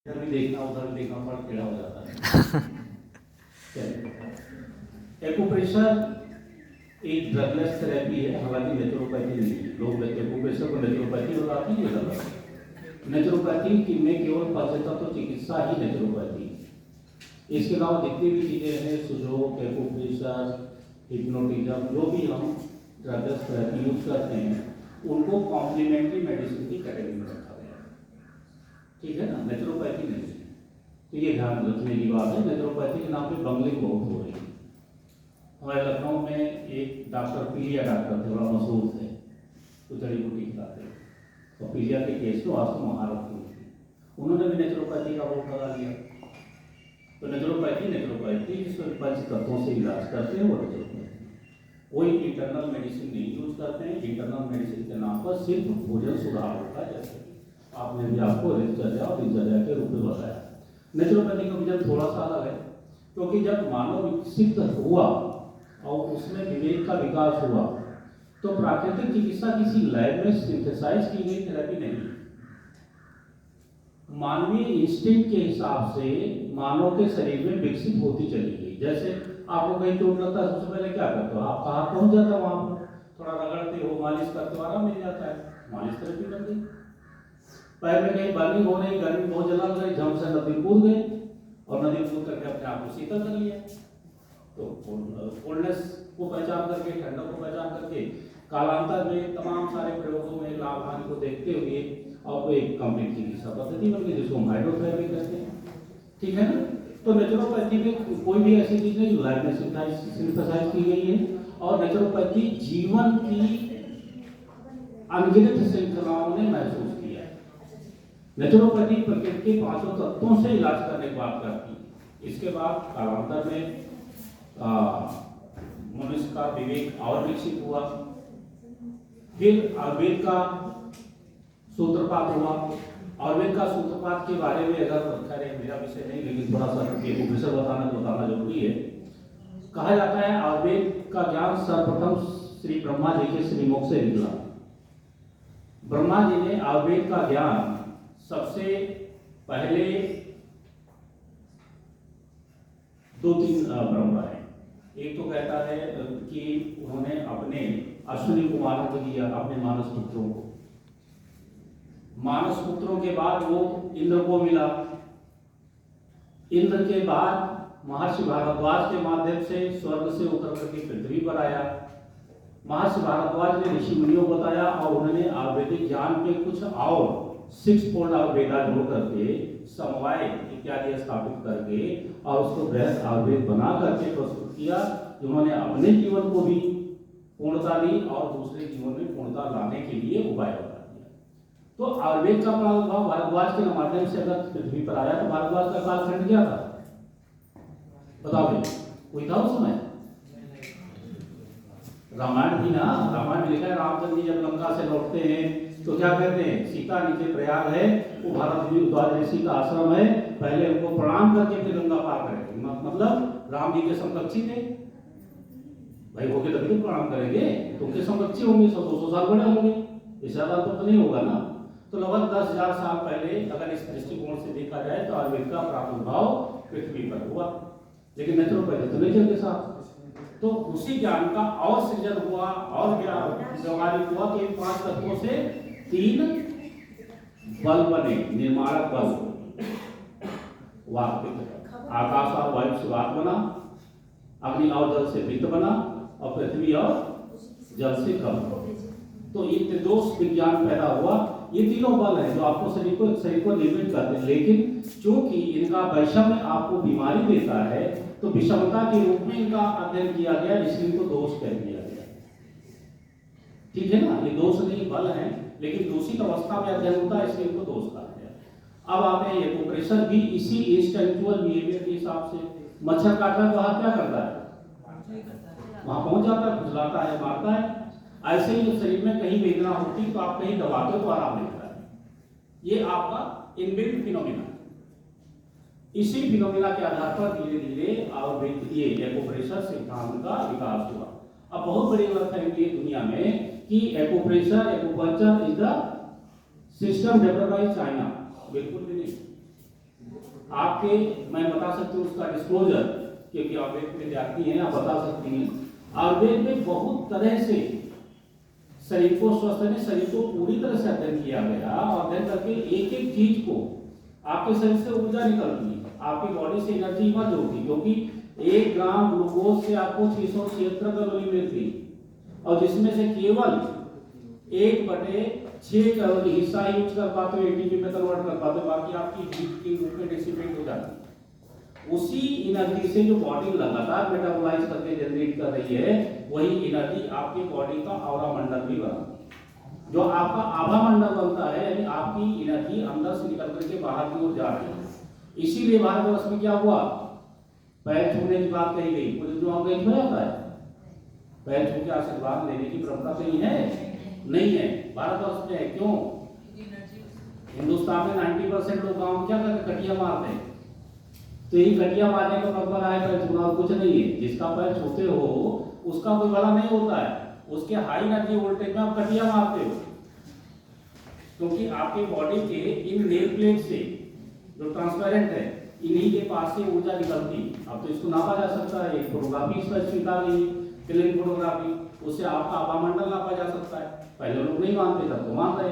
इधर भी देखना उधर भी देखना पर टेढ़ा हो जाता है। एक्यूप्रेशर एक ड्रगलेस थेरेपी है, हालांकि नेचुरोपैथी नहीं है। लोग एक्यूप्रेशर को नेचुरोपैथी बताते हैं, ये गलत है। नेचुरोपैथी में केवल पंचतत्व चिकित्सा ही नेचुरोपैथी है। इसके अलावा जितनी भी चीज़ें हैं, सुजोग, एक्यूप्रेशर, हिप्नोटिज्म, जो भी हम ड्रगलेस थेरेपी यूज करते हैं, उनको कॉम्प्लीमेंट्री मेडिसिन की कैटेगरी में रखा गया है। ठीक है ना, नेचुरोपैथी नहीं है। तो ये ध्यान रखने की बात है। नेचुरोपैथी के नाम पे बंगलिंग बहुत हो रही है। हमारे लखनऊ में एक डॉक्टर पीलिया डॉक्टर थे, बड़ा मशहूर थे, तो जड़ी बूटी खिलाते थे। और पीलिया के केस में वास्तव महारत हुई थी, उन्होंने भी नेचुरोपैथी का वोट लगा लिया। तो नेचुरोपैथी जिसमें पंच तत्वों से इलाज करते हैं, वो नेचुरोपैथी। कोई इंटरनल मेडिसिन नहीं यूज करते हैं। इंटरनल मेडिसिन के नाम पर सिर्फ भोजन सुधार होता है, जैसे आपने भी आपको दिनचर्या और दिनचर्या के रूप में बताया। नेचुरोपैथी का विजन थोड़ा सा अलग है, क्योंकि जब मानव विकसित हुआ और उसमें विवेक का विकास हुआ, तो प्राकृतिक चिकित्सा किसी लैब में सिंथेसाइज की गई थेरेपी नहीं है। मानवीय इंस्टिंक्ट के हिसाब से मानव के शरीर में विकसित होती चली गई। जैसे आपको कहीं चोट लगता है, सबसे पहले क्या करते हो? आपका हाथ पहुंच जाता है वहां पर, थोड़ा रगड़ते हो, मालिश करते हो, आराम मिल जाता है। मालिश थेरेपी बन गई। पैर में कहीं बर्निंग हो रही, गर्मी बहुत जला गई, झम से नदी कूद गए और नदी कूद करके अपने आप को शीतल कर लिया। तो कोल्डनेस को पहचान करके, ठंडक को पहचान करके, कालांतर में तमाम सारे प्रयोगों में लाभ हानि को देखते हुए और एक कंप्लीट चिकित्सा पद्धति बन गई, जिसको हम हाइड्रोथेरेपी कहते हैं। ठीक है ना? तो नेचुरोपैथी में कोई भी ऐसी चीज नहीं लैब में सिंथेसाइज की गई है। और नेचुरोपैथी जीवन की अनगिनत श्रृंखलाओं ने महसूस किया है। नेचुरोपैथी प्रकृति के पांचों तत्वों से इलाज करने की बात करती है। इसके बाद कालांतर में मनुष्य का विवेक और विकसित हुआ, फिर आयुर्वेद का सूत्रपात हुआ। आयुर्वेद का सूत्रपात के बारे में अगर खैर मेरा विषय नहीं, लेकिन थोड़ा सा विषय बताना जरूरी है। कहा जाता है आयुर्वेद का ज्ञान सर्वप्रथम श्री ब्रह्मा जी के श्रीमुख से निकला। ब्रह्मा जी ने आयुर्वेद का ज्ञान सबसे पहले दो तीन ब्रह्मा है। एक तो कहता है कि उन्होंने अपने अश्विनी कुमारों को दिया, अपने मानस पुत्रों को। मानस पुत्रों के बाद वो इंद्र को मिला। इंद्र के बाद महर्षि भारद्वाज के माध्यम से स्वर्ग से उतर करके पृथ्वी पर आया। महर्षि भारद्वाज ने ऋषि मुनियों को बताया और उन्होंने आयुर्वेदिक ज्ञान के कुछ और 6 फोल्ड आयुर्वेदा जोड़ करके समवाय इत्यादि स्थापित करके और उसको बृहद आयुर्वेद बना करके प्रस्तुत किया, जिन्होंने अपने जीवन को भी पूर्णता दी और दूसरे जीवन में पूर्णता लाने के लिए उपाय बता दिया। तो आयुर्वेद का प्रादुर्भाव भारद्वाज के माध्यम से अगर पृथ्वी पर आया, तो भारद्वाज का कालखंड क्या था बताओ? कोई था उस समय? रामायण थी ना। रामायण में लिखा है रामचंद्र जी जब लंका से लौटते हैं तो क्या कहते हैं? सीता नीचे प्रयाग है, वो भारद्वाज ऋषि का आश्रम है, पहले उनको प्रणाम करके फिर गंगा पार करेंगे। मतलब राम जी के समकक्षी थे भाई, होके तभी तो प्रणाम करेंगे, तो उनके समकक्षी होंगे, 100-200 साल बड़े होंगे, इससे ज्यादा तो नहीं होगा ना। तो लगभग 10,000 साल पहले अगर इस दृष्टिकोण से देखा जाए तो आयुर्वेद का प्रादुर्भाव पृथ्वी पर हुआ, लेकिन नेचुरोपैथी तो नेचर के साथ। तो उसी ज्ञान का और सृजन हुआ और व्यवहारिक हुआ कि 5 तत्वों से 3 बल बने, निर्माणक बल। आकाश और वायु से वात बना, अग्नि और जल से वित्त बना, और पृथ्वी और जल से कम। तो ये त्रिदोष विज्ञान पैदा हुआ। ये तीनों बल हैं जो आपको शरीर को निर्मित करते हैं, लेकिन चूंकि इनका वैषम्य आपको बीमारी देता है, तो विषमता के रूप में इनका अध्ययन किया गया, इसलिए इनको दोष कह दिया गया। ठीक है ना? ये दोष नहीं, बल है, लेकिन दूषित अवस्था में अध्ययन होता है, इसलिए इनको दोष कहा गया। अब आप एक्यूप्रेशर भी इसी इंस्टिंक्चुअल बिहेवियर के हिसाब से, मच्छर काटता है तो हाथ क्या करता है? वहां पहुंच जाता है, खुजलाता है, मारता है। ऐसे ही शरीर में कहीं वेदना होती तो आप कहीं दबाते हो तो आराम मिलता है। ये आपका इनबिल्ट फिनोमिना। इसी फिनोमिना के आधार पर धीरे धीरे आयुर्वेद ये एक्यूप्रेशर सिद्धांत का विकास हुआ। अब बहुत बड़ी बात है कि दुनिया में कि acupressure, acupuncture is the system developed by China. बिल्कुल भी नहीं। आपके, मैं बता सकती हूँ उसका डिस्क्लोजर, क्योंकि आप एक विद्यार्थी हैं, आप बता सकती हैं। आयुर्वेद में बहुत तरह से शरीर को स्वस्थ रखने, शरीर को पूरी तरह से अध्ययन किया गया, और अध्ययन करके एक एक चीज को, आपके शरीर से ऊर्जा निकलती है, आपकी बॉडी से एनर्जी इमर्ज होती, क्योंकि 1 ग्राम ग्लूकोज से आपको 676 कैलोरी मिलती, और जिसमें से केवल 1/6 कैलोरी हिस्सा यूज कर पाते हो, एटीपी में कन्वर्ट कर पाते हो, बाकी आपकी हीट के रूप में डिसिपेट हो जाती है। उसी एनर्जी से जो बॉडी लगातार मेटाबोलाइज करके जनरेट कर रही है, वही एनर्जी आपकी बॉडी का ऑरा मंडल भी बनाती है। जो आपका आभा मंडल बनता है, यानी आपकी एनर्जी अंदर से निकल करके बाहर की ओर जा रही है। इसीलिए भारतवर्ष में क्या हुआ, पैर छूने की बात कही गई, मुझे जो आप गई जाता है, पैर छू के आशीर्वाद लेने की परंपरा कहीं है? नहीं है, भारतवर्ष में है। क्यों? हिंदुस्तान में 90% लोग गाँव क्या करते, कटिया मारते हैं। तो ये कटिया मारने का मतलब है पैर छूना, कुछ नहीं है। जिसका पैर छूते हो उसका कोई भला नहीं होता है, उसके हाई एनर्जी वोल्टेज में आप कटिया मारते हो, क्योंकि आपकी बॉडी के इन नेल प्लेट से जो ट्रांसपेरेंट है, इन्हीं के पास से ऊर्जा निकलती। अब तो इसको नापा जा सकता है, एक फोटोग्राफी इसका स्वीकार गई, फिल्म फोटोग्राफी, उससे आपका आभामंडल नापा जा सकता है। पहले लोग नहीं मानते, तब तो मान रहे।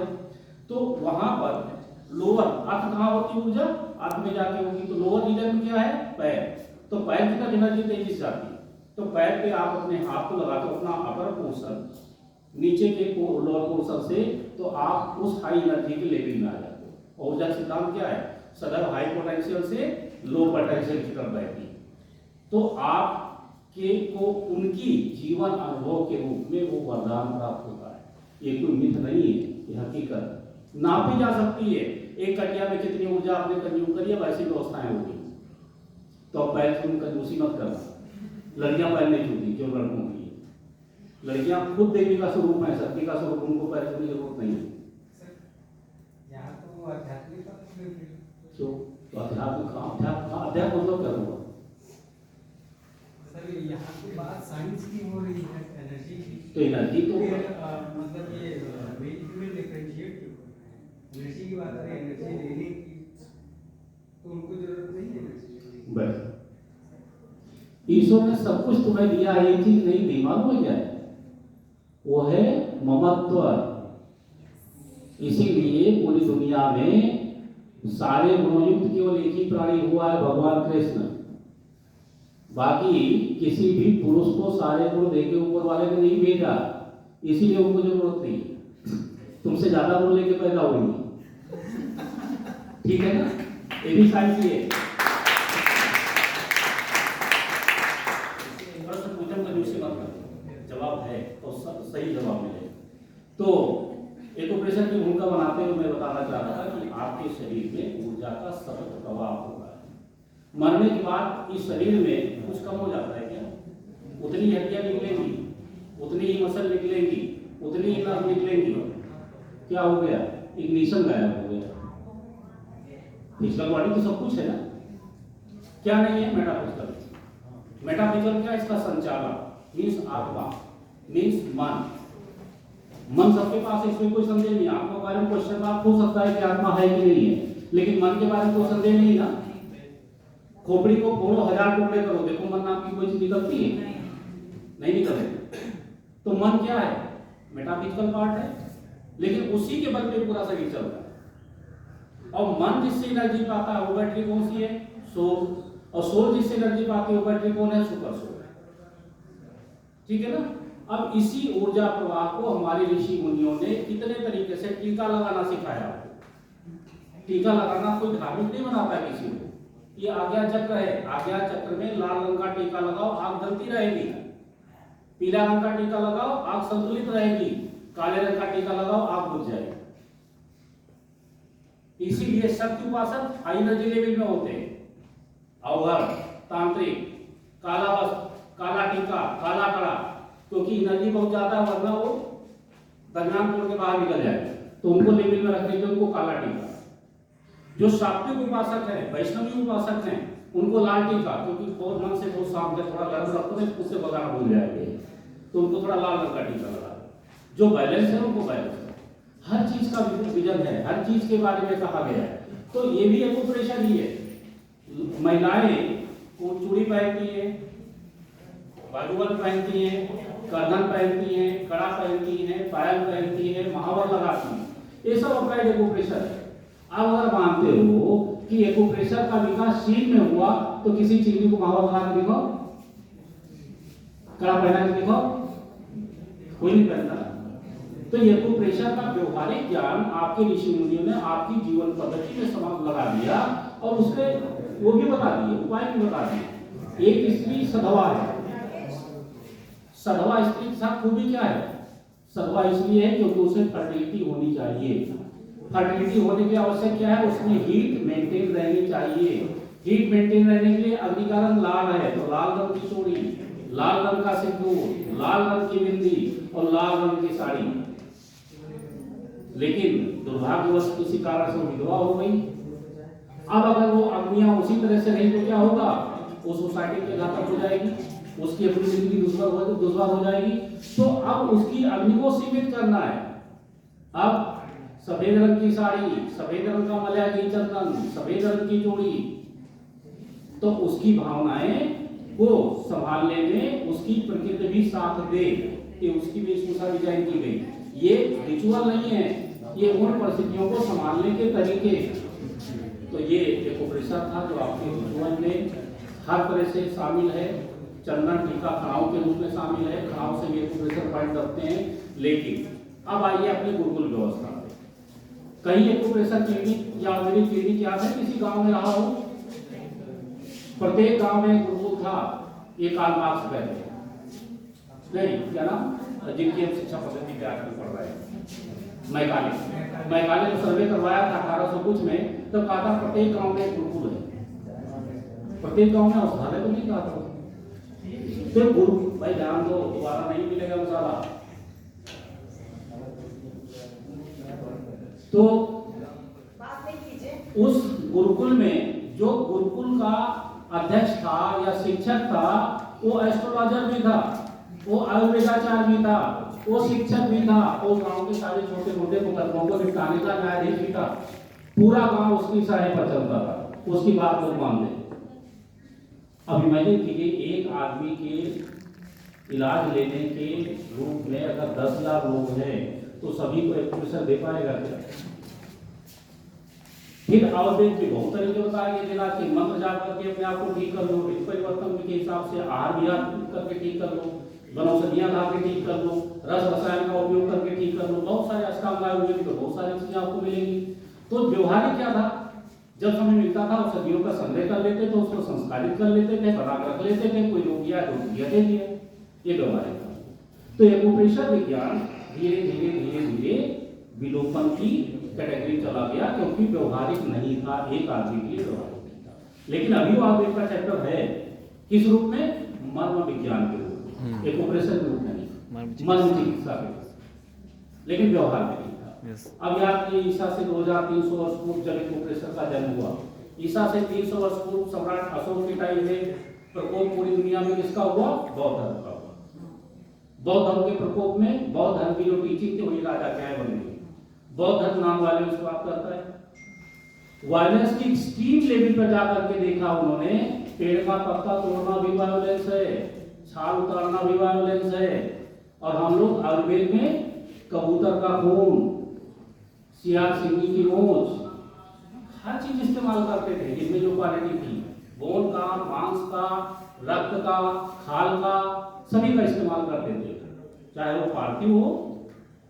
तो वहां पर लोअर अर्थ कहाँ होती है ऊर्जा, अर्थ में जाके होगी। तो लोअर रीजन में क्या है, पैर। तो पैर की तरफ एनर्जी तेजी से जाती है, तो पैर पे आप अपने हाथ को लगाते हो, अपना अपर पोर्शन नीचे के लोअर पोर्शन से, तो आप उस हाई एनर्जी के लेवल में आ जाते हो। ऊर्जा सिद्धांत क्या है, सदैव हाई पोटेंशियल से लो पोटेंशियल की तरफ बहती है। तो आप के को उनकी जीवन अनुभव के रूप में वो वरदान प्राप्त होता है। ये कोई मिथ नहीं है, ये हकीकत नापी जा सकती है। एक कटिया में कितनी ऊर्जा आपने कंज्यूम करी है, वैसी व्यवस्थाएं होगी। तो आप पैर छूने कंजूसी मत करना। लड़कियां पैर नहीं छूती, जो लड़कों की है। लड़कियां खुद देवी का स्वरूप है, शक्ति का स्वरूप, उनको पैर छूने की जरूरत नहीं है। तो अध्यात्म मतलब क्या हुआ? सर यहाँ पे बात साइंस की हो रही है, एनर्जी की। तो एनर्जी तो मतलब ये मेल डिफरेंशिएट एनर्जी की बात है, एनर्जी लेने की, तो उनको जरूरत नहीं है एनर्जी। बस ईश्वर ने सब कुछ तुम्हें दिया, एक चीज नहीं दी, मालूम है क्या है? वो है ममत्व। इसीलिए पूरी दुनिया में सारे गुणयुक्त केवल एक ही प्राणी हुआ है, भगवान कृष्ण। बाकी किसी भी पुरुष को सारे गुण देके ऊपर वाले ने नहीं भेजा, इसीलिए उनको जरूरत नहीं। तुमसे ज्यादा गुण लेके पैदा होंगी, ठीक है ना? ये भी साइंस ही है। प्रश्न पूछने का दूसरी बात है, जवाब है तो सही जवाब मिले। तो एक्यूप्रेशर की भूमिका बनाते हुए मैं बताना चाह रहा था कि आपके शरीर में ऊर्जा का सतत प्रवाह होगा। मरने के बाद इस शरीर में कुछ कम हो जाता है क्या? उतनी हड्डियां निकलेंगी, उतनी ही मसल निकलेंगी, उतनी ही नस निकलेंगी। क्या हो गया? इग्निशन गायब हो गया। फिजिकल बॉडी तो सब कुछ है ना, क्या नहीं है? मेटाफिजिकल। मेटाफिजिकल क्या? इसका संचालक मीन्स आत्मा, मीन्स मन। मन सबके पास है, इसमें कोई संदेह नहीं। आत्मा के बारे में क्वेश्चन मार्क हो सकता है कि आत्मा है कि नहीं है, लेकिन मन के बारे में कोई संदेह नहीं ना। खोपड़ी को फोड़ो, 1000 टुकड़े करो, देखो मन नाम की कोई चीज निकलती है? नहीं निकलती। तो मन क्या है? मेटाफिजिकल पार्ट है, लेकिन उसी के बल पे पूरा शरीर चलता है। और मन जिससे एनर्जी पाता है वो बैटरी कौन सी है? सोल। और सोल जिससे एनर्जी पाती है वो बैटरी कौन है? Super soul. ठीक है ना? अब इसी ऊर्जा प्रवाह को हमारे ऋषि मुनियों ने कितने तरीके से टीका लगाना सिखाया आपको। टीका लगाना कोई धार्मिक नहीं बनाता है किसी को। ये आज्ञा चक्र है, आज्ञा चक्र में लाल रंग का टीका लगाओ, आंख जलती रहेगी। पीला रंग का टीका लगाओ, आंख संतुलित रहेगी। काले रंग का टीका लगाओ, आंख बुझ जाएगी। इसीलिए शक्ति उपासक हाई एनर्जी लेवल में होते हैं। अवघड़, तांत्रिक, काला वस्त्र, काला टीका, काला कड़ा, क्योंकि एनर्जी बहुत ज्यादा है, वरना वो दरमियान तोड़ के बाहर निकल जाए, तो उनको लेवल में रखने के लिए उनको काला टीका। जो सात्विक उपासक है, वैष्णवी उपासक हैं, उनको लाल टीका, क्योंकि बहुत मन से बहुत शाम के थोड़ा गर्म रखते हैं, उससे बगाना भूल जाएंगे, तो उनको थोड़ा लाल रंग का टीका लगा। जो बैलेंस है उनको बैलेंस है। हर चीज का विजन है, हर चीज के बारे में कहा गया है। तो ये भी एक्यूप्रेशर ही है। महिलाएं वो चूड़ी पहनती है, बाजूबंद पहनती हैं, करधन पहनती हैं, कड़ा पहनती हैं, पायल पहनती हैं, महावर लगाती हैं, ये सब अप्लाइड एक्यूप्रेशर है। अब अगर मानते हो कि एक्यूप्रेशर का विकास चीन में हुआ तो किसी चीनी को महावर लगा के दिखाओ, कड़ा पहना के दिखाओ, कोई नहीं पहनता। तो एक्यूप्रेशर का व्यवहारिक ज्ञान आपके ऋषि मुनियों ने आपकी जीवन पद्धति में समाप्त लगा दिया और उसके वो भी बता दिए, उपाय भी बता दिए। एक स्त्री सधवा है, सधवा स्त्री के साथ खूबी क्या है? सधवा इसलिए है क्योंकि उसे फर्टिलिटी होनी चाहिए। फर्टिलिटी होने के लिए आवश्यक क्या है? उसमें हीट मेंटेन रहनी चाहिए। हीट मेंटेन रहने के लिए अग्नि का रंग लाल है तो लाल रंग की चूड़ी, लाल रंग का सिंदूर, लाल रंग की बिंदी और लाल रंग की साड़ी। लेकिन दुर्भाग्यवश किसी कारण से वो विधवा हो गई। अब अगर वो अग्नियां उसी तरह से रही तो क्या होगा? वो सोसाइटी के घातक हो जाएगी, उसकी अपनी जिंदगी दुश्वार हो जाएगी। तो अब उसकी अग्नि को सीमित करना है। अब सफेद रंग की साड़ी, सफेद रंग का मलया की चंदन, सफेद रंग की चूड़ी, तो उसकी भावनाएं को संभालने में उसकी प्रकृति भी साथ दे कि उसकी वेशभूषा डिजाइन की गई। ये रिचुअल नहीं है, ये उन परिस्थितियों को संभालने के तरीके। तो ये एक्यूप्रेशर था जो आपके रिचुअल में हर तरह से शामिल है। चंदन टीका खड़ाओं के रूप में शामिल है, खड़ाओं से भी एक्यूप्रेशर पॉइंट रखते हैं। लेकिन अब आइए अपने गुरुकुल व्यवस्था पे। कहीं एक्यूप्रेशर क्लिनिक या आयुर्वेदिक क्लिनिक याद है किसी गांव में रहा हो? प्रत्येक गांव में गुरुकुल था। ये कार्ल मार्क्स पहले नहीं, क्या नाम जिनकी हम शिक्षा पद्धति पे आजकल पढ़ रहे हैं, मैकाले ने सर्वे करवाया था 1800 कुछ में, तब कहा था प्रत्येक गांव में एक गुरुकुल है। प्रत्येक गांव में औषधालय तो नहीं कहा था। तो गुरु भाई ध्यान दो, दोबारा नहीं मिलेगा मसाला। तो उस गुरुकुल में जो गुरुकुल का अध्यक्ष था या शिक्षक था वो एस्ट्रोलॉजर भी था, वो आयुर्वेदाचार्य भी था, वो शिक्षक भी था, वो गांव के सारे छोटे मोटे मुकदमों को निपटाने का न्यायाधीश भी था। पूरा गांव उसकी सहाय पर चलता था, उसकी बात लोग मानते। अब इमेजिन कीजिए एक आदमी के इलाज लेने के रूप में अगर 10 लाख लोग हैं तो सभी को एक्यूप्रेशर दे पाएगा क्या? फिर आयुर्वेद के बहुत तरीके बताए गए इलाज के। मंत्र जाप करके अपने आप को ठीक कर लो, ऋतु परिवर्तन के हिसाब से आहार विहार करके ठीक कर लो, वनौषधियां खा के ठीक कर लो, रस रसायन का उपयोग करके ठीक कर लो। बहुत सारे अष्टांग आयुर्वेद में बहुत सारी चीजें आपको मिलेंगी। तो व्यवहारिक क्या था? जब समय मिलता था औषधियों का संग्रह कर लेते थे, उसको संस्कारित कर लेते थे, बना कर रख लेते थे। कोई रोग गया तो दे दिया, ये व्यवहारिक था। तो एक्यूप्रेशर विज्ञान धीरे धीरे धीरे धीरे विलोपन की कैटेगरी चला गया क्योंकि व्यवहारिक नहीं था, एक आदमी के लिए व्यवहारिक नहीं था। लेकिन अभी वो आयुर्वेद का चैप्टर है किस रूप में? मर्म विज्ञान के रूप में, एक्यूप्रेशर के रूप में नहीं, मर्म चिकित्सा के रूप में, लेकिन व्यवहार में नहीं था। अब याद कीजिए ईसा से 2300 वर्ष पूर्व जब एक्यूप्रेशर का जन्म हुआ, ईसा से 300 वर्ष पूर्व सम्राट अशोक के टाइम में प्रकोप पूरी दुनिया में किसका हुआ? बौद्ध धर्म का हुआ। बौद्ध धर्म के प्रकोप में बौद्ध धर्म की जो टीचिंग थी वही राजा क्या बन गई। बौद्ध धर्म नाम वायलेंस की बात करता है। वायलेंस की एक्सट्रीम लेवल पर जाकर के देखा उन्होंने, पेड़ का पत्ता तोड़ना भी वायलेंस है, छाल उतारना भी वायलेंस है। और हम लोग आयुर्वेद में कबूतर का खून, सियार सिंगी की मोच, हर चीज इस्तेमाल करते थे जिसमें जो क्वालिटी थी, बोन का, मांस का, रक्त का, खाल का, सभी का इस्तेमाल करते थे। चाहे वो पार्थिव हो,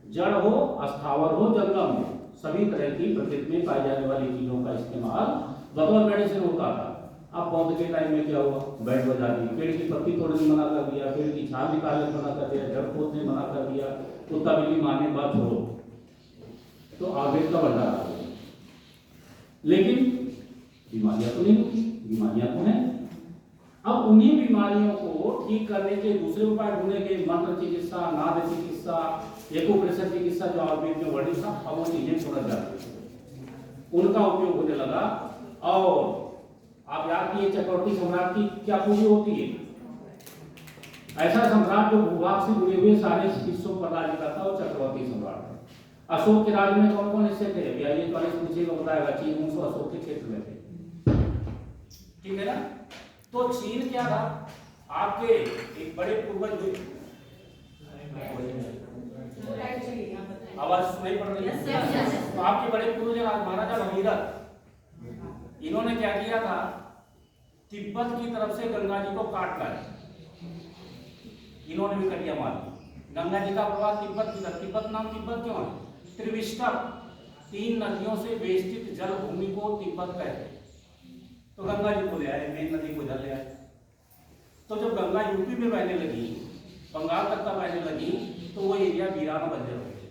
जड़ हो, अस्थावर हो, जंगम हो, सभी तरह की प्रकृति में पाई जाने वाली चीजों का इस्तेमाल बतौर मेडिसिन होता था। अब बौद्ध के टाइम में क्या हुआ? बैठ बजा दी, पेड़ की पत्ती तोड़ने मना कर दिया, पेड़ की छाल निकालने मना कर दिया, जड़ खोदने मना कर दिया, कुत्ता बिल्ली मारने बात छोड़ो। तो आयुर्वेद का भंडार आ गया। लेकिन बीमारियां तो नहीं होती, बीमारियां तो हैं। अब उन्हीं बीमारियों को ठीक करने के दूसरे उपाय ढूंढेंगे, मंत्र चिकित्सा, नाद चिकित्सा, एक्यूप्रेशर चिकित्सा जो आयुर्वेद में वर्णित था, अब वो चीजें छोड़ जाती, उनका उपयोग होने लगा। और आप याद कीजिए चक्रवर्ती सम्राट की क्या खूबी होती है? ऐसा सम्राट जो भूभाग से जुड़े हुए सारे हिस्सों पर राज्य करता है वो चक्रवर्ती सम्राट है। अशोक के राज्य में कौन कौन हिस्से थे? ये 40 पूछेगा बताएगा। 300 अशोक के क्षेत्र में थे, ठीक है ना। तो चीन क्या था, आपके एक बड़े पूर्वज हुए, आवाज सुनाई पड़ रही है, तो आपके बड़े पूर्वज महाराजा भगीरथ, इन्होंने क्या किया था, तिब्बत की तरफ से गंगा जी को काट लाया, इन्होंने भी कटिया मार दी। गंगा जी का प्रवाह तिब्बत की तरफ, तिब्बत नाम तिब्बत क्यों है, त्रिविष्टप, 3 नदियों से बेष्टित जल भूमि को तिब्बत कहते हैं। तो गंगा जी को ले आए, मेन नदी को इधर ले आए। तो जब गंगा यूपी में बहने लगी, बंगाल तक का बहने लगी, तो वो एरिया वीरान बंजर हो गए,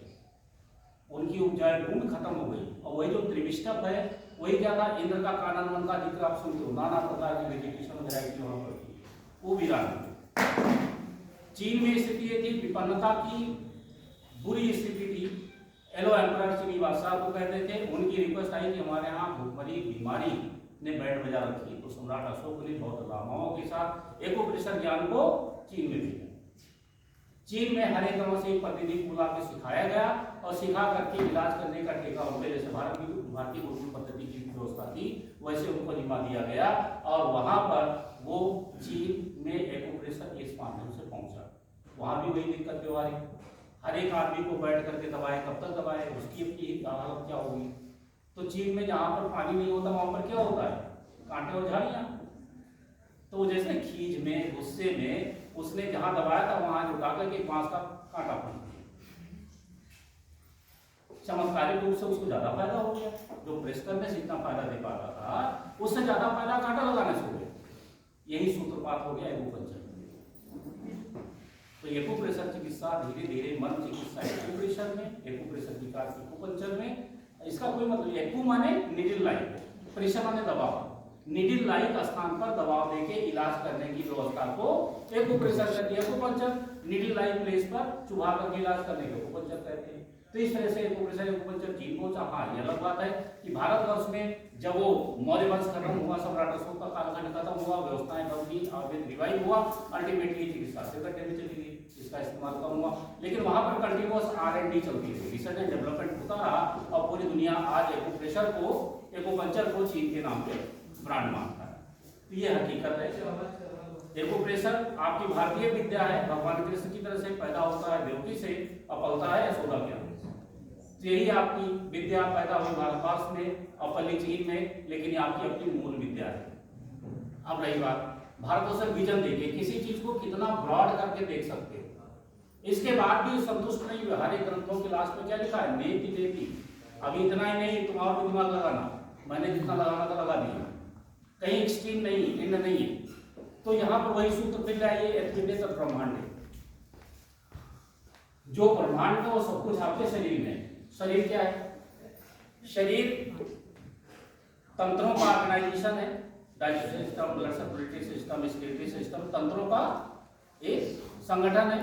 उनकी उपजाऊ भूमि खत्म हो गई। और वही जो त्रिविष्टप है, वही क्या था, इंद्र का कानन वन का जिक्र आप सुनते हो, नाना प्रकार की वेजिटेशन वैरायटी वहां पर थी, वो वीरान। चीन में स्थिति ये थी, विपन्नता की बुरी स्थिति थी। एलो एम्परर चीनी बादशाह को कहते थे, उनकी रिक्वेस्ट आई कि हमारे यहाँ भूखमरी बीमारी ने बैंड बजा रखी, तो सम्राट अशोक ने बौद्ध लामाओं के साथ एकोपनिषद ज्ञान को चीन में भेजा। चीन में हर एक तरह से प्रतिनिधि बुला के सिखाया गया, और सिखा करके इलाज करने का ठेका उनके, जैसे भारतीय गुरुकुल पद्धति की व्यवस्था थी, वैसे उनको जिम्मा दिया गया। और वहां पर वो चीन में एकोपनिषद इस माध्यम से पहुंचा। वहां भी वही दिक्कत व्यवहारिक, हर एक आदमी को बैठ करके दबाए, कब तक दबाए, उसकी अपनी हालत क्या होगी। तो चीन में जहां पर पानी नहीं होता, वहां पर क्या होता है, कांटे और झाड़ियां। तो जैसे खीज में, गुस्से में उसने जहां दबाया था, वहां उठा करके बांस का कांटा पड़ गया। चमत्कारिक रूप से उसको ज्यादा फायदा हो गया, जो प्रेस करने से इतना फायदा दे पाता था, उससे ज्यादा फायदा कांटा लगाने से हो गया। यही सूत्रपात हो गया एगोपंचर। तो एकोप्रेशर चिकित्सा धीरे धीरे मर्म चिकित्सा एकोप्रेशर में, एकोप्रेशर विकास एकोपंचर में। इसका कोई मतलब, एक्यू माने निडिल लाइक, प्रेशर माने दबाव, निडिल लाइक स्थान पर दबाव देके इलाज करने की व्यवस्था को एकोप्रेशर कहते हैं। एकोपंचर निडिल लाइक प्लेस पर चुभा करके इलाज करने को एकोपंचर कहते हैं। तो इस तरह से एकोप्रेशर एकोपंचर चीन पहुंचा। हाँ, ये अलग बात है कि भारतवर्ष में जब वो मौर्य वंश खत्म हुआ, सम्राट अशोक का कालखंड खत्म हुआ, व्यवस्थाएं बदली, आयुर्वेद रिवाइव हुआ, अल्टीमेटली चिकित्सा से कटने में चली गई, इसका इस्तेमाल कम हुआ। लेकिन वहां पर कंटिन्यूअस R&D चलती रही, रिसर्च एंड डेवलपमेंट होता रहा, और पूरी दुनिया आज एकोप्रेशर को, एकोपंचर को चीन के नाम पे ब्रांड मानता है। तो ये हकीकत है। एकोप्रेशर आपकी भारतीय विद्या है, भगवान कृष्ण की तरह से पैदा होता है देवकी से, और पलता है यशोदा के यहाँ। यही आपकी विद्या पैदा हुई भारतवर्ष में और पली चीन में, लेकिन ये आपकी अपनी मूल विद्या है। अब रही बात भारतवर्ष विजन देखिए, किसी चीज को कितना ब्रॉड करके देख सकते हो। इसके बाद भी संतुष्ट नहीं हुए। हर एक ग्रंथों के लास्ट में क्या लिखा है, नेति नेति। अभी इतना ही नहीं, तुम और भी दिमाग लगाना, मैंने जितना लगाना था लगा दिया, कहीं एक्सट्रीम नहीं, एंड नहीं है। तो यहाँ पर वही सूत्र मिल रहा है, ये ब्रह्मांड है। जो ब्रह्मांड है वो सब कुछ आपके शरीर में। शरीर क्या है, शरीर तंत्रों का ऑर्गेनाइजेशन है, digestive system, blood circulatory system, skeletal system, तंत्रों का एक संगठन है।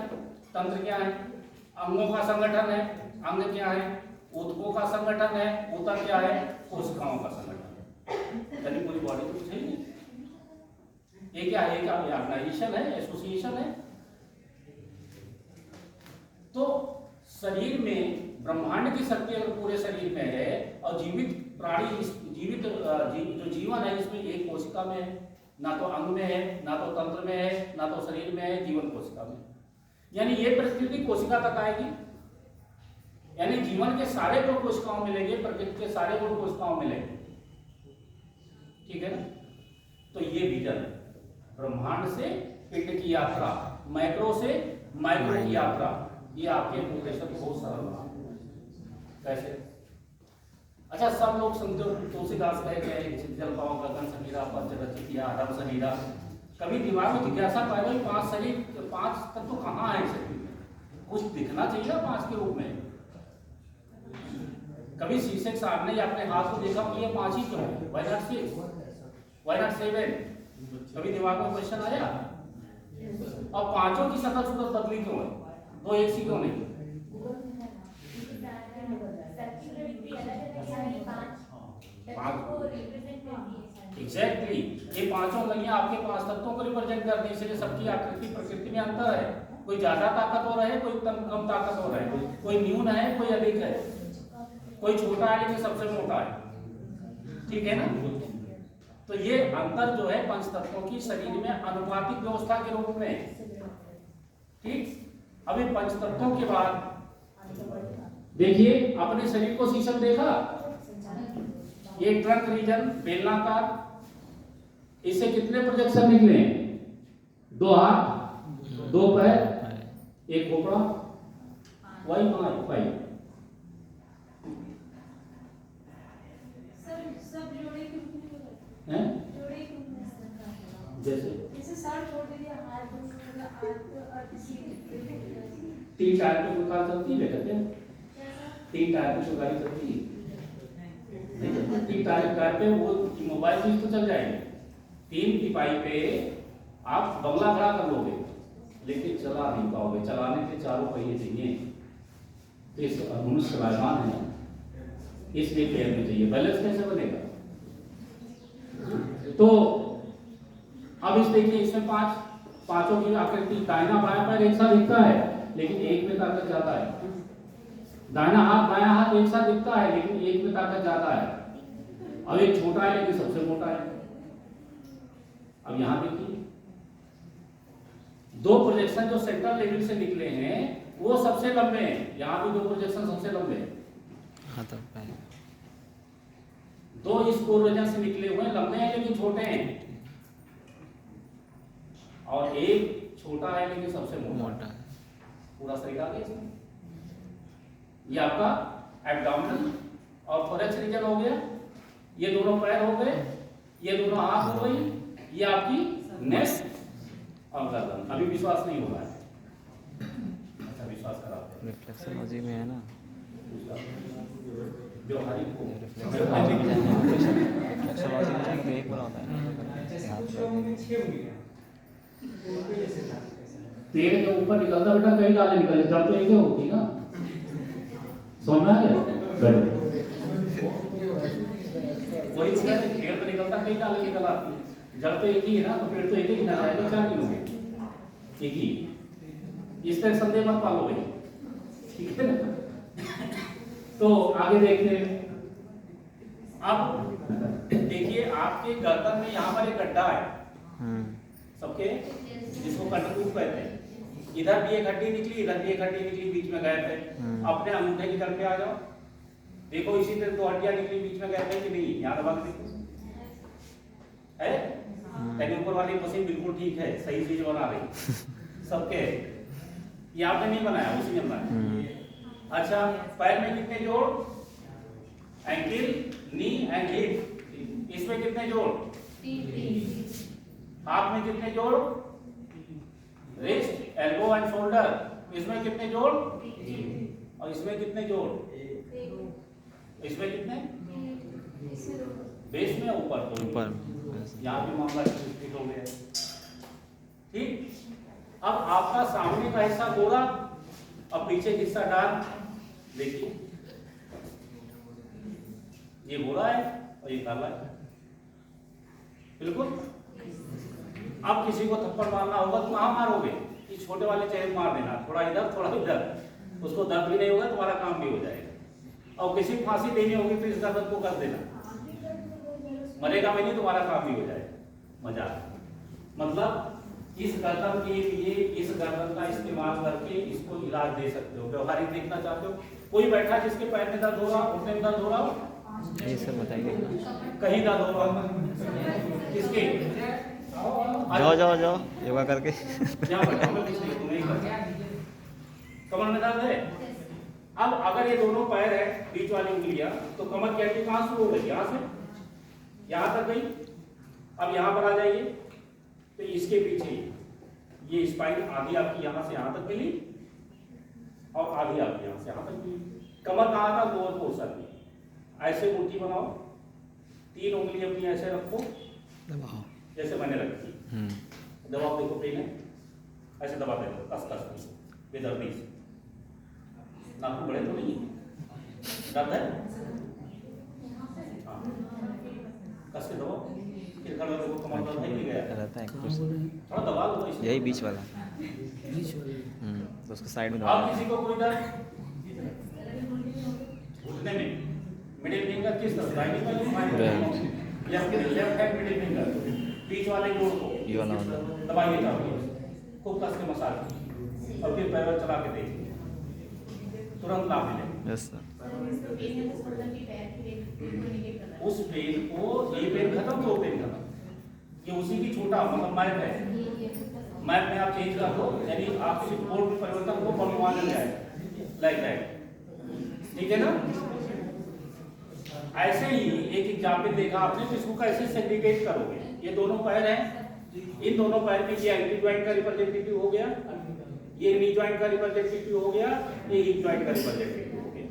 तंत्र क्या है, अंगों का संगठन है। अंग क्या है, ऊतकों का संगठन है। ऊतक क्या है, कोशिकाओं का संगठन है। यानी पूरी बॉडी तो है नहीं। ये क्या है, क्या ऑर्गेनाइजेशन है, एसोसिएशन है। तो शरीर में ब्रह्मांड की शक्ति अगर पूरे शरीर में है, और जीवित प्राणी, जो जीवन है इसमें एक कोशिका में है, ना तो अंग में है, ना तो तंत्र में है, ना तो शरीर में है, जीवन कोशिका में। यानी ये प्रकृति कोशिका तक आएगी, यानी जीवन के सारे गुण कोशिकाओं मिलेंगे, प्रकृति के सारे गुण कोशिकाओं मिलेंगे। ठीक है ना। तो ये विजन ब्रह्मांड से पिंड की यात्रा, मैक्रो से माइक्रो की यात्रा, ये आपके एकोप्रेशर को बहुत सरल बना। कैसे? अच्छा, सब लोग सुनते हो तुलसीदास कहे गए, जल पाओ गगन समीरा, पंच रचित किया आदम शरीरा। कभी दिमाग में जिज्ञासा पैदा हुई, 5 शरीर, 5 तत्व कहाँ है शरीर में? कुछ दिखना चाहिए ना 5 के रूप में। कभी शीशे के सामने या अपने हाथ को देखा कि ये 5 ही क्यों है? Why not 6? Why not 7? कभी दिमाग में क्वेश्चन आया? और 5 की शक्ल सूरत बदली क्यों है? 2 एक सी क्यों नहीं? एग्जैक्टली, ये 5 लड़ियां आपके 5 तत्वों को रिप्रेजेंट करती है, इसलिए सबकी आकृति प्रकृति में अंतर है। कोई ज्यादा ताकतवर है, कोई कम ताकतवर है, कोई न्यून है, कोई अधिक है, कोई छोटा है लेकिन सबसे मोटा है। ठीक है ना। तो ये अंतर जो है पंच तत्वों की शरीर में अनुपातिक व्यवस्था के रूप में, ठीक। अभी पंच तत्वों के बाद देखिए अपने शरीर को शीशम देखा, ये ट्रंक रीजन बेलनाकार, इससे कितने प्रोजेक्शन निकले? 2 हाथ, 2 पैर, 1 खोपड़ा, वही 5। हैं? जैसे 3 टायर पे कोई कार चलती है कहते हैं, 3 टायर पे कोई गाड़ी चलती है नहीं चलती। 3 टायर पे वो मोबाइल चीज तो चल जाएगी, 3 टिपाई पे आप बंगला खड़ा कर लोगे लेकिन चला नहीं पाओगे, चलाने के चारों पहिए चाहिए। तो इस मनुष्य चलायमान है, इसलिए पैर में चाहिए, बैलेंस कैसे बनेगा? तो अब इस देखिए इसमें पांचों की आकृति, दाहिना बायां पैर एक साथ दिखता है लेकिन एक में ताकत ज्यादा है, दाहिना हाथ बायां हाथ एक साथ दिखता है लेकिन एक में ताकत ज्यादा है। अब एक छोटा है लेकिन सबसे मोटा है। अब यहां देखिए 2 प्रोजेक्शन जो सेंट्रल लेवल से निकले हैं वो सबसे लंबे हैं, यहां भी 2 प्रोजेक्शन सबसे लंबे हैं। हाँ तो 2 इस कोरोजन से निकले हुए लंबे हैं लेकिन छोटे हैं, और एक छोटा है लेकिन सबसे मोटा है। पूरा शरीर आ गया इसमें। ये आपका एब्डोमिनल और थोरैक्स रीजन हो गया, ये दोनों पैर हो गए, ये दोनों हाथ हो गई, ये आपकी नेक और गर्दन। अभी विश्वास नहीं हो रहा है, अच्छा विश्वास कराते हैं। रिफ्लेक्सोलॉजी में है ना, व्यवहारिक को रिफ्लेक्सोलॉजी में एक बड़ा होता है। पेड़ के ऊपर निकलता बेटा कहीं डाले निकले, जब तो एक ही होती ना, समझ में आ गया? वही पेड़ तो निकलता कहीं डाले निकल आती, जब तो एक ही है ना, तो पेड़ तो एक ही ना जाएगा, 4 किलो एक ही। इस तरह संदेह मत पालो भाई, ठीक है ना? तो आगे देखते हैं। अब देखिए आपके गर्दन में यहाँ पर एक गड्ढा है सबके, जिसको कंडक्टिव कहते हैं। इधर भी एक हड्डी निकली, इधर भी एक हड्डी निकली, बीच में गैप है। अपने अंगूठे की तरफ पे आ जाओ, देखो इसी तरह 2 हड्डियां निकली, बीच में गैप है कि नहीं? यहाँ दबा के देखो है, लेकिन ऊपर वाली मशीन बिल्कुल ठीक है, सही चीज बना रही सबके। ये आपने नहीं बनाया, उसी ने बनाया। अच्छा, पैर में कितने जोड़? एंकल, नी एंड हिप, इसमें कितने जोड़? 3। हाथ में कितने जोड़? रिस्ट, एल्बो एंड शोल्डर, इसमें कितने जोड़? 3। और इसमें कितने जोड़? 1। इसमें कितने? बेस में ऊपर, तो ऊपर यहाँ भी मामला ठीक हो गया। ठीक, अब आपका सामने का हिस्सा गोरा और पीछे हिस्सा डार्क। देखिए ये गोरा है और ये काला है, बिल्कुल। अब किसी को थप्पड़ मारना होगा तो कहाँ मारोगे? इस छोटे वाले चेहरे मार देना, थोड़ा इधर थोड़ा इधर, उसको दर्द भी नहीं होगा, तुम्हारा काम भी हो जाएगा। और किसी को फांसी देनी होगी तो इस दर्द को कर देना, मरेगा भी नहीं, तुम्हारा काम भी हो जाएगा। मजाक। मतलब इस गर्दन के लिए इस गर्दन का इस्तेमाल करके इसको इलाज दे सकते हो। व्यवहारिक देखना चाहते हो? कोई बैठा जिसके पैर में दर्द हो रहा, घुटने में दर्द हो रहा हो, ये सब बताइए। कहीं दर्द हो रहा, किसके? जाओ योगा करके कमर में दर्द है। अब अगर ये दोनों पैर है, बीच वाली उंगलियां, तो कमर की हड्डी कहां शुरू हो गई? यहां से यहां तक गई। अब यहां पर आ जाइए, तो इसके पीछे ये स्पाइन आधी आपकी यहां से यहां तक मिली और आधी आपकी यहां से यहां तक मिली। कमर कहां था? लोअर पोर्शन में। ऐसे मुट्ठी बनाओ, 3 उंगली अपनी ऐसे रखो, जैसे मैंने रखी। दबाओ, देखो पेन है, ऐसे दबा दे, कस कस बेदर्दी से। नाखून बड़े तो नहीं है, दर्द है? हाँ, कस के दबाओ, फिर खड़ा देखो कमर दर्द है कि गया? रहता है थोड़ा दबा दो इसे। यही बीच वाला। तो उसको साइड में दबा। आप किसी को कोई दर्द घुटने में, मिडिल फिंगर किस तरफ? राइट में, लेफ्ट हैंड मिडिल फिंगर, बीच वाले जोड़ को ये वाला वाला दबाइए, दबाइए, खूब कस के मसाज कीजिए और फिर पैर चला के देखिए, तुरंत लाभ मिलेगा। Yes sir. उस पेन को, ये पेन खत्म तो वो पेन खत्म, ये उसी की छोटा मतलब मैप है, मैप में आप चेंज कर दो, यानी आप सिर्फ बोर्ड में परिवर्तन को बनवा ले जाए लाइक दैट, ठीक है ना। ऐसे ही एक एग्जाम्पल देखा आपने, तो इसको कैसे सेग्रीगेट करोगे, ये दोनों पैर हैं, इन दोनों पैर में ये एंटी ज्वाइंट का रिप्रेजेंटेटिव हो गया, ये नी ज्वाइंट का रिप्रेजेंटेटिव हो गया, ये हिप ज्वाइंट का रिप्रेजेंटेटिव हो गया।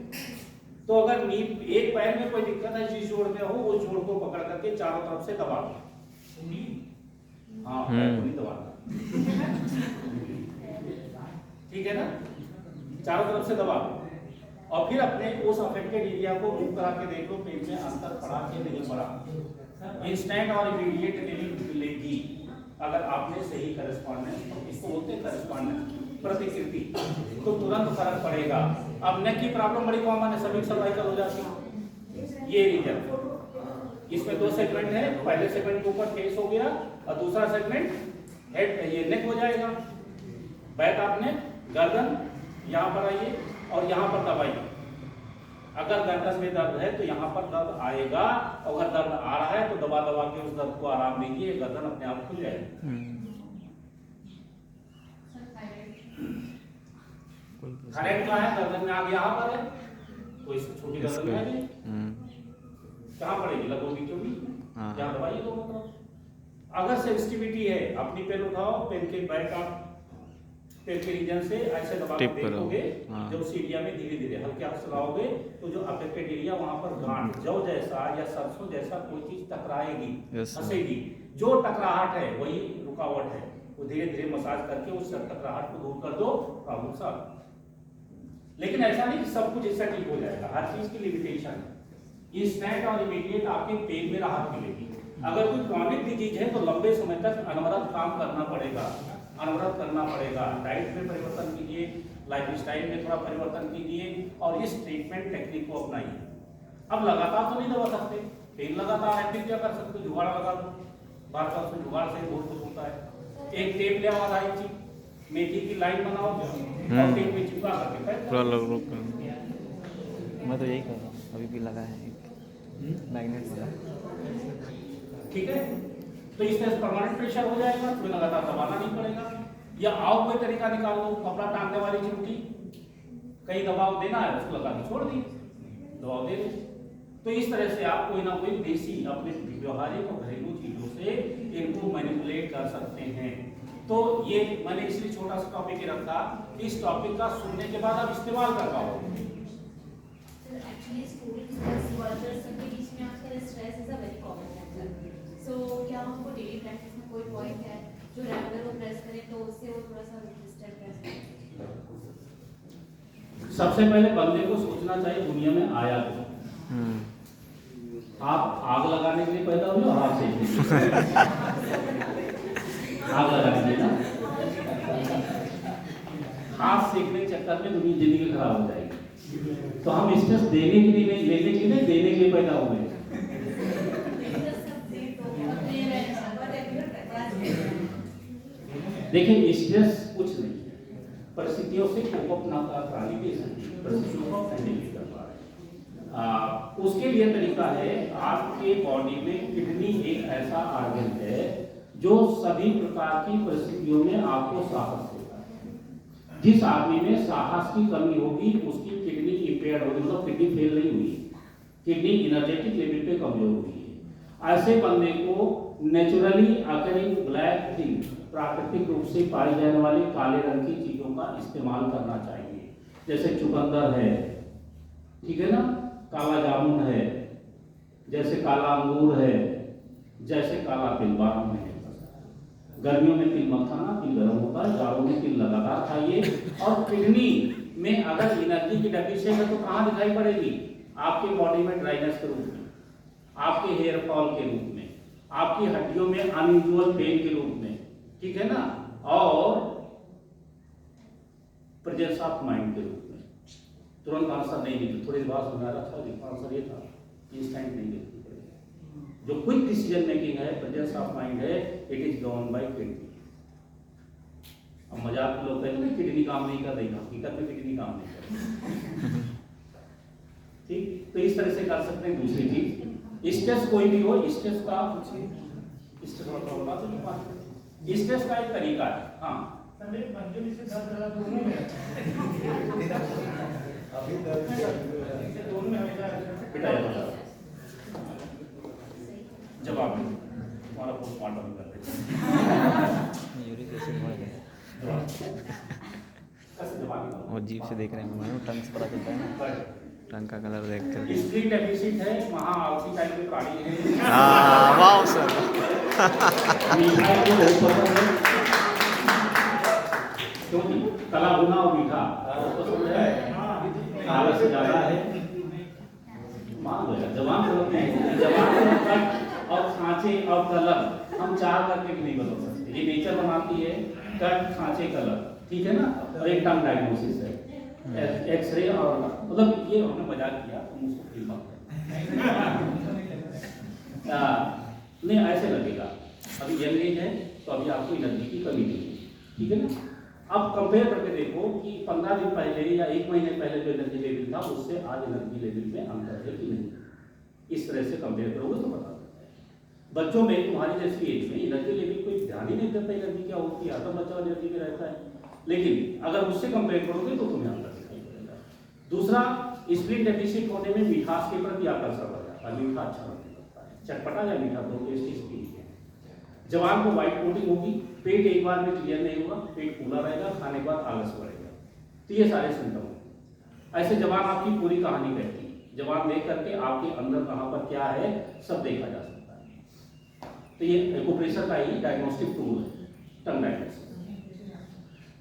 तो अगर नी एक पैर में कोई दिक्कत है, जिस जोड़ में हो, वो जोड़ को पकड़ करके चारों तरफ से दबा दो। हाँ, पैर को नहीं दबाना, ठीक है ना, चारों तरफ से दबा दो और फिर अपने उस अफेक्टेड एरिया को मूव करा के देख लो, पेट में अंतर पड़ा कि नहीं पड़ा। इंस्टेंट और इमीडिएट रिलीफ मिलेगी अगर आपने सही करस्पॉन्डेंस, इसको बोलते हैं करस्पॉन्डेंस, प्रतिकृति, तो तुरंत फर्क पड़ेगा। अब नेक की प्रॉब्लम बड़ी कॉमन है, सभी सर्वाइकल हो जाती है। ये रीजन, इसमें दो सेगमेंट है, पहले सेगमेंट के ऊपर फेस हो गया और दूसरा सेगमेंट हेड, ये नेक हो जाएगा। बैक आपने गर्दन यहाँ पर आइए और यहाँ पर दबाइए, अगर गर्दन में दर्द है तो यहाँ पर दर्द आएगा, और अगर दर्द आ रहा है तो दबा दबा के उस दर्द को आराम दीजिए, गर्दन अपने आप खुल जाएगी। थायराइड का है, गर्दन में आगे यहाँ पर है, तो इससे छोटी गर्दन में आएगी, कहाँ पड़ेगी, लगभग बीचों बीच, यहाँ दबाइए दोनों तरफ। अगर सेंसिटिविटी है, अपनी पेन उठाओ, पेन के बैक आप पेन के रीजन से ऐसे दबा के देखोगे, जब उस एरिया में धीरे धीरे हल्के हाथ चलाओगे तो जो अफेक्टेड एरिया वहां पर गांठ, जौ जैसा या सरसों जैसा कोई चीज टकराएगी, फंसेगी, जो टकराहट है वही रुकावट है, वो धीरे धीरे मसाज करके उस टकराहट को दूर कर दो, प्रॉब्लम सॉल्व। लेकिन ऐसा नहीं कि सब कुछ इससे ठीक हो जाएगा, हर चीज की लिमिटेशन है। इंस्टेंट और इमीडिएट आपके पेन में राहत मिलेगी। अगर कोई क्रॉनिक डिजीज है तो लंबे समय तक अनवरत काम करना पड़ेगा, अनवरत करना पड़ेगा। डाइट में परिवर्तन कीजिए, लाइफस्टाइल में थोड़ा परिवर्तन कीजिए और इस ट्रीटमेंट टेक्निक को अपनाइए। अब लगातार तो नहीं दबा सकते, पेन लगातार है, फिर क्या कर सकते हो, जुगाड़ लगा दो, बार बार उसमें जुगाड़ से बहुत कुछ होता है। एक टेप ले आओ, आधा इंची मेथी की लाइन बनाओ और टेप में चिपका करके पूरा लग रोक कर, मैं तो यही कर रहा हूँ, अभी भी लगा है मैग्नेट वाला, ठीक है। तो इस तरह से परमानेंट प्रेशर हो जाएगा, तो लगातार दबाना नहीं पड़ेगा। या आओ कोई तरीका निकाल लो, कपड़ा टांगने वाली चिमटी, कहीं दबाव देना है उसको लगा के छोड़ दी, दबाव दे दो। तो इस तरह से आप कोई ना कोई देसी अपने व्यवहारिक और घरेलू चीजों से इनको मैनिपुलेट कर सकते हैं। तो ये मैंने इसलिए छोटा सा टॉपिक ही रखा, इस टॉपिक का सुनने के बाद आप इस्तेमाल कर पाओगे। So, क्या हमको डेली प्रैक्टिस में कोई पॉइंट है जो रेगुलर वो प्रेस करें तो उससे वो थोड़ा सा रेजिस्टेंट रहे? सबसे पहले बंदे को सोचना चाहिए दुनिया में आया तो आप आग लगाने के लिए पैदा हुए और आग सेकने के लिए आग लगाने के लिए ना, हाथ सेकने के चक्कर में दुनिया जिंदगी खराब हो जाएगी। तो हम स्ट्रेस देने के लिए नहीं, लेने के लिए, देने के लिए पैदा हुए। देखिए स्ट्रेस कुछ नहीं, परिस्थितियों से कोप अप ना कराने की परिस्थितियों को हैंडल कर पा रहे। उसके लिए तरीका है, आपके बॉडी में किडनी एक ऐसा ऑर्गन है जो सभी प्रकार की परिस्थितियों में आपको साहस देता है। जिस आदमी में साहस की कमी होगी उसकी किडनी इंपेयर्ड होगी, मतलब किडनी फेल नहीं हुई, किडनी एनर्जेटिक लेवल पे कमजोर हुई है। ऐसे बंदे को नेचुरली अकरिंग ब्लैक थिंग, प्राकृतिक रूप से पाई जाने वाली काले रंग की चीजों का इस्तेमाल करना चाहिए। जैसे चुकंदर है, ठीक है ना, काला जामुन है, जैसे काला अंगूर है, जैसे काला तिल बादाम है। गर्मियों में तिल मत खाना, तिल गर्म होता है, जाड़ों में तिल लगातार खाइए। और किडनी में अगर एनर्जी की डेफिशिएंसी है तो कहाँ दिखाई पड़ेगी? आपके बॉडी में ड्राइनेस के रूप में, आपके हेयर फॉल के रूप में, आपकी हड्डियों में अनयूजुअल पेन के रूप में, ठीक है ना, और प्रेजेंस ऑफ माइंड के रूप में। तुरंत आंसर नहीं मिलता, थोड़ी बात सुना रहा था, आंसर ये था, इंस्टेंट नहीं मिलती पड़ेगी। जो क्विक डिसीजन मेकिंग है, प्रेजेंस ऑफ माइंड है, it is govern by kidney. अब मजाक में लोग कहते हैं किडनी काम नहीं कर रही, हकीकत में किडनी काम नहीं कर रही। ठीक, तो इस तरह से कर सकते हैं। दूसरी चीज, स्ट्रेस कोई भी हो, स्ट्रेस का स्ट्रेस का एक तरीका है। हाँ जवाब हमारा पोस्टमार्टम कर रहे यूरिक एसिड बढ़ गया। और जीभ से देख रहे हैं मानो टंग से पता चलता है ना, टंग का कलर देख कर। स्क्रीन डेफिसिट है, वहाँ आउटसी टाइप के प्राणी है। हाँ वाह सर। मीठा को बहुत पसंद है, क्योंकि तला भुना और मीठा बहुत पसंद है, आलस से ज्यादा है। मान लो यार, जवान गलत नहीं, जवान कट और खांचे और कलर हम चाह करके भी नहीं बदल सकते, ये नेचर बनाती है। कट, खांचे, कलर, ठीक है ना। और एक टर्म डायग्नोसिस है, एक्सरे, और मतलब ये हमने मजाक किया, तुम उसको फील मत करो। नहीं ऐसे लगेगा, अभी यंग एज है तो अभी आपको एनर्जी की कमी नहीं है, ठीक है ना। अब कंपेयर करके देखो कि 15 दिन पहले या 1 महीने पहले जो एनर्जी लेवल था उससे आज एनर्जी लेवल में अंतर है कि नहीं। इस तरह से कंपेयर करोगे तो पता लगता है। बच्चों में तुम्हारी जैसी एज में एनर्जी लेवल कोई ध्यान ही नहीं देता एनर्जी क्या होती है, तो बच्चा एनर्जी में रहता है। लेकिन अगर उससे कंपेयर करोगे तो तुम्हें अंतर दिखाई देगा। दूसरा, स्प्लीन डेफिसिट होने में मिठास के प्रति आकर्षण बढ़ जाता है, मीठा अच्छा नहीं लगता है, चटपटा या मीठा दो टेस्ट स्पीड है। जवान को व्हाइट कोटिंग होगी, पेट एक बार में क्लियर नहीं होगा, पेट फूला रहेगा, खाने के बाद आलस बढ़ेगा। तो ये सारे सिम्टम। ऐसे जवान आपकी पूरी कहानी कहती है, जवान देख करके आपके अंदर कहाँ पर क्या है सब देखा जा सकता है। तो ये एक्यूप्रेशर का ही डायग्नोस्टिक टूल है, टंग डायग्नोसिस।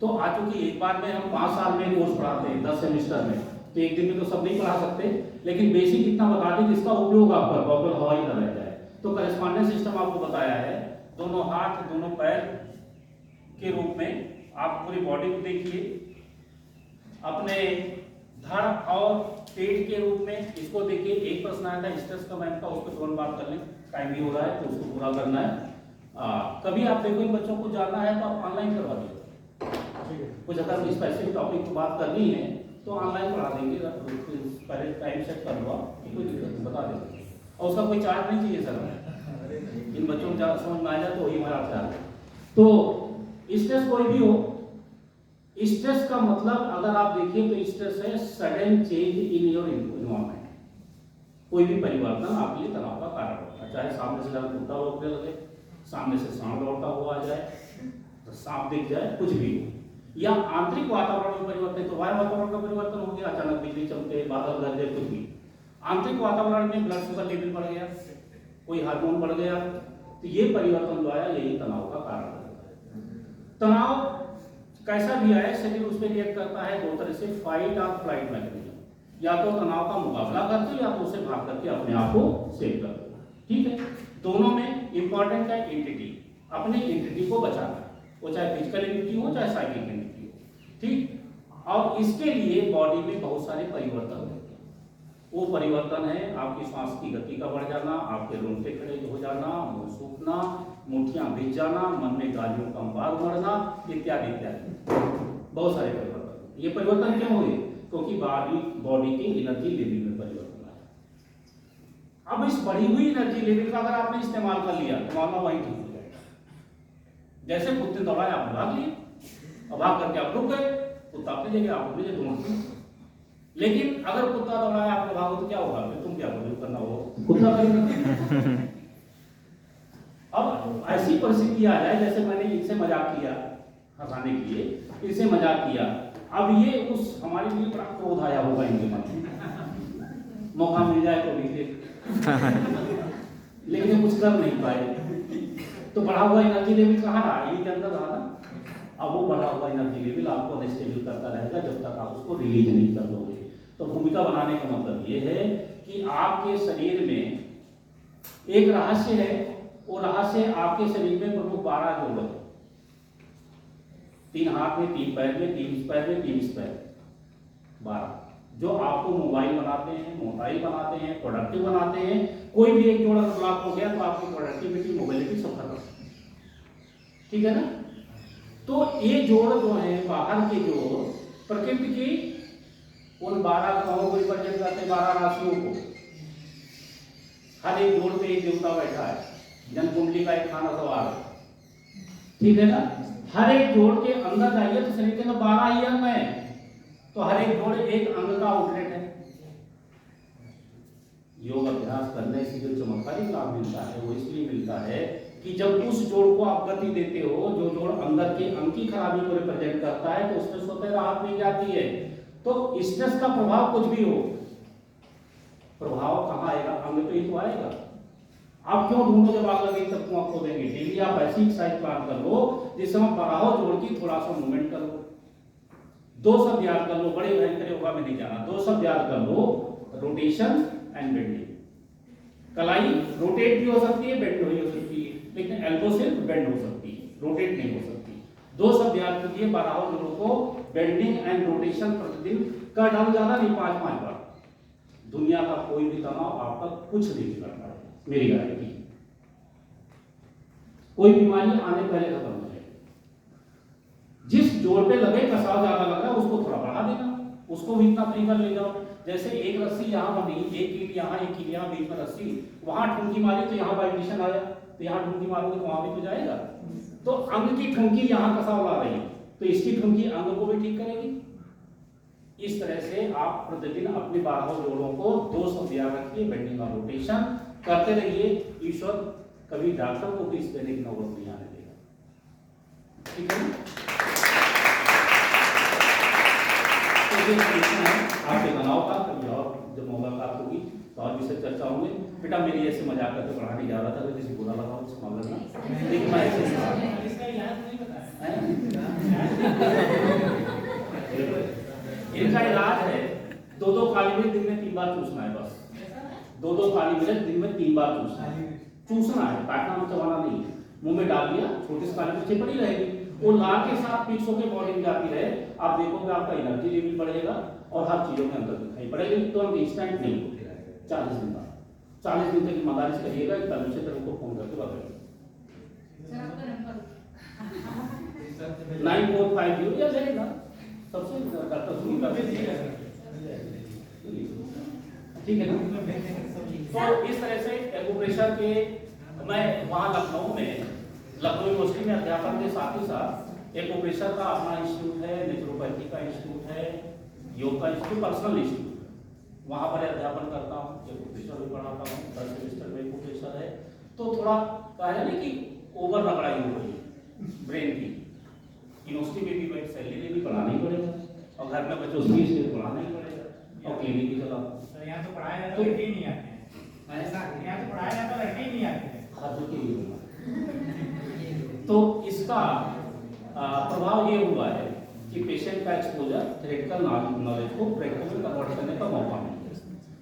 तो आज चूंकि एक बार में हम 5 साल में कोर्स पढ़ाते हैं 10 सेमेस्टर में, तो एक दिन में तो सब नहीं पढ़ा सकते, लेकिन बेसिक इतना बता दें जिसका उपयोग आपका प्रॉपर हवा ही न रह जाए। तो करेस्पॉन्डेंस सिस्टम आपको बताया है, दोनों हाथ दोनों पैर के रूप में आप पूरी बॉडी को देखिए, अपने धड़ और पेट के रूप में इसको देखिए। एक प्रश्न आया था स्ट्रेस का, मैम का, उस पर तुरंत बात कर लें, टाइम भी हो रहा है तो उसको पूरा करना है। कभी आप देखो इन बच्चों को जानना है तो आप ऑनलाइन करवा दीजिए, कुछ अगर स्पेसिफिक टॉपिक की बात करनी है तो ऑनलाइन पढ़ा देंगे, पहले टाइम सेट कर लो, कोई दिक्कत नहीं, बता देंगे। और उसका कोई चार्ज नहीं चाहिए सर, इन बच्चों को समझ में आ जाए तो वही हमारा चार्ज है। तो स्ट्रेस कोई भी हो, स्ट्रेस का मतलब अगर आप देखिए तो स्ट्रेस है sudden change in your environment. कोई भी परिवर्तन आपके लिए तनाव का कारण होता है, चाहे सामने से जब कुत्ता रोकने लगे, सामने से सांप दौड़ता हुआ आ जाए, तो सांप दिख जाए, कुछ भी हो, या आंतरिक वातावरण में परिवर्तन, तो बाहर वातावरण का परिवर्तन हो गया, अचानक बिजली चमके, बादल गरजे, कुछ भी। आंतरिक वातावरण में ब्लड शुगर लेवल बढ़ गया, कोई हार्मोन बढ़ गया, तो ये परिवर्तन जो आया यही तनाव का कारण है। तनाव कैसा भी आए, शरीर उस पर रिएक्ट करता है 2 तरह से, फाइट और फ्लाइट मैकेनिज्म। या तो तनाव का मुकाबला करते हो या तो उसे भाग करके अपने आप को सेव करते हो, ठीक है। दोनों में इंपॉर्टेंट है एंटिटी, अपने एंटिटी को बचाना, वो चाहे फिजिकल एंटिटी हो चाहे साइकिक एंटिटी हो, ठीक। और इसके लिए बॉडी में बहुत सारे परिवर्तन होते हैं। वो परिवर्तन है आपकी सांस की गति का बढ़ जाना, आपके रोंगटे खड़े हो जाना, मुंह सूखना, मुठियां भिज जाना, मन में गालियों का अंबार उमड़ना, इत्यादि इत्यादि बहुत सारे परिवर्तन। ये परिवर्तन क्यों हुए? क्योंकि बॉडी के एनर्जी लेवल में परिवर्तन आया। अब इस बढ़ी हुई एनर्जी लेवल का अगर आपने इस्तेमाल कर लिया तो मामला वही ठीक हो जाएगा। जैसे कुत्ते दौड़ाए आप भाग लिए, और भाग करके आप रुक गए, कुत्ता अपनी जगह आप अपनी जगह ढूंढते। लेकिन अगर कुत्ता दौड़ाया आप भागो तो क्या होगा? फिर तुम क्या करोगे? करना हो कुत्ता करेगा। अब ऐसी परिस्थिति आ जाए, जैसे मैंने इनसे मजाक किया हंसाने के लिए, इनसे मजाक किया, अब ये उस हमारे लिए बड़ा क्रोध आया होगा इनके मन में, मौका मिल जाए तो भी लेकिन कुछ कर नहीं पाए, तो बढ़ा हुआ एनर्जी लेवल कहाँ रहा? ये के अंदर रहा ना। अब वो बढ़ा हुआ एनर्जी लेवल आपको अनस्टेबल करता रहेगा जब तक आप उसको रिलीज नहीं कर दोगे। तो भूमिका बनाने का मतलब ये है कि आपके शरीर में एक रहस्य है, वो रहस्य आपके शरीर में प्रमुख 12 जोड़ है, 3 हाथ में, 3 पैर में, 3 इस पैर में, 3 इस पैर, 12। जो आपको मोबाइल बनाते हैं, मोबाइल बनाते हैं, प्रोडक्टिव बनाते हैं। कोई भी एक जोड़ अगर ब्लॉक हो गया तो आपकी प्रोडक्टिविटी, मोबिलिटी सब खत्म। ठीक है ना? तो ये जोड़ जो है बाहर के जोड़ प्रकृति की उन 12 ग्रहों को रिप्रेजेंट करते हैं, 12 राशियों को। हर एक जोड़ पे एक देवता बैठा है, जन्मकुंडली का एक खाना सवार है। ठीक है ना? हर एक जोड़ के अंदर जाइए तो शरीर के अंदर 12 ही अंग है, तो हर एक जोड़ एक अंग का आउटलेट है। योग अभ्यास करने से जो चमत्कारी लाभ मिलता है वो इसलिए मिलता है कि जब उस जोड़ को आप गति देते हो, जो जोड़ अंदर के अंग की खराबी को रिप्रेजेंट करता है, तो उसमें स्वतः राहत मिल जाती है। तो स्ट्रेस का प्रभाव कुछ भी हो, प्रभाव कहाँ आएगा? अंग पे ही तो आएगा। आप क्यों ढूंढो जब आग लगे तब क्यों आपको देंगे? डेली आप ऐसी एक्सरसाइज प्लान कर लो जिससे हम बराहो जोड़ की थोड़ा सा मूवमेंट कर लो। 2 शब्द याद कर लो, बड़े भयंकर योगा में नहीं जाना। 2 शब्द याद कर लो, रोटेशन एंड बेंडिंग। कलाई रोटेट भी हो सकती है, बेंड भी हो सकती है, लेकिन एल्बो सिर्फ बेंड हो सकती है, रोटेट नहीं हो सकती। 2 शब्द याद कीजिए, बराहो जोड़ों को बेंडिंग एंड रोटेशन प्रतिदिन कर डालो, ज्यादा नहीं, 5-5 बार। दुनिया का कोई भी तनाव आप तक कुछ नहीं कर पाएगा, मेरी गारंटी। कोई बीमारी आने पहले खत्म हो जाएगी। जिस जोड़ पे लगे कसाव ज्यादा लग रहा है उसको थोड़ा बढ़ा देना, उसको भी इतना फ्री कर ले जाओ। जैसे एक रस्सी यहाँ बनी, एक कील यहाँ, एक कील यहाँ, बीच में रस्सी, वहां ठुमकी मारी तो यहाँ वाइब्रेशन आया, तो यहाँ ठुमकी मारोगे तो वहां भी तो जाएगा। तो अंग की ठुमकी यहाँ कसाव ला रही है, तो इसकी ठुमकी अंग को भी ठीक करेगी। इस तरह से आप प्रतिदिन अपने 12 जोड़ों को 2 शब्द याद रखिए, बेंडिंग और रोटेशन करते रहिए। ईश्वर कभी डॉक्टर को फीस देने की नौबत नहीं आने देगा। ठीक है? तो ये सॉल्यूशन है आपके तनाव का। कभी और जब मुलाकात होगी तो और विषय चर्चा होंगे। बेटा मेरी ऐसे मजाक करके पढ़ाने जा रहा था, तो किसी बुरा लगा उसको मान लेना, लेकिन मैं ऐसे नहीं पढ़ा। इसका इलाज नहीं बताया। इनका इलाज है 2-2 काली मिर्च दिन में 3 बार चूसना है। बस 2-2 काली मिर्च दिन में 3 बार चूसना है। चूसना है, काटना और चबाना नहीं। मुंह में डाल दिया, छोटी सी काली मिर्च पड़ी रहेगी, वो लाल के साथ मिक्स होकर बॉडी में जाती रहे। आप देखोगे आपका एनर्जी लेवल बढ़ेगा और हर चीजों में अंतर दिखाई पड़ेगा। तो हम इंस्टेंट नहीं होते रहेगा। 40 दिन बाद, 40 दिन तक ईमानदारी से करिएगा। तभी से को फोन करके बताइए 9450 या लेगा सबसे डॉक्टर सुनीता। ठीक है ना? तो इस तरह से एक्यूप्रेशर के मैं वहाँ लखनऊ यूनिवर्सिटी में अध्यापन के साथ ही साथ एक्यूप्रेशर का अपना इंस्टीट्यूट है, नेचुरोपैथी का इंस्टीट्यूट है, योग का इंस्टीट्यूट, पर्सनल इंस्टीट्यूट है। वहाँ पर अध्यापन करता हूँ, एक्यूप्रेशर भी पढ़ाता हूँ। 10 सेमेस्टर में एक्यूप्रेशर है। तो थोड़ा कहा है ना कि ओवर रगड़ाई हो रही है ब्रेन की। यूनिवर्सिटी में भी भाई सैलरी देनी, पढ़ाना ही पड़ेगा, और घर में बच्चों से इसलिए पढ़ाना ही पड़ेगा, और क्लिनिक भी चला। यहाँ तो पढ़ाया जाता है, लड़के नहीं आते हैं। ऐसा यहाँ तो पढ़ाया जाता है, लड़के नहीं आते हैं। खासों के लिए होगा। तो इसका प्रभाव ये हुआ है कि पेशेंट का एक्सपोजर थ्योरेटिकल नॉलेज को प्रैक्टिकल कन्वर्ट करने का मौका मिलता है।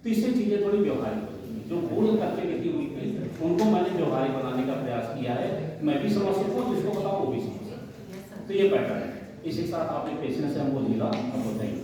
तो इससे चीजें थोड़ी व्यवहारिक होती हैं। जो भूल करके लिखी हुई थी उनको मैंने व्यवहारिक बनाने का प्रयास किया है। मैं भी समझ सकूँ, जिसको बताऊँ वो भी समझ सकूँ। तो ये पैटर्न है। इसी के साथ आपने पेशेंट से हमको मिला, अब बताइए।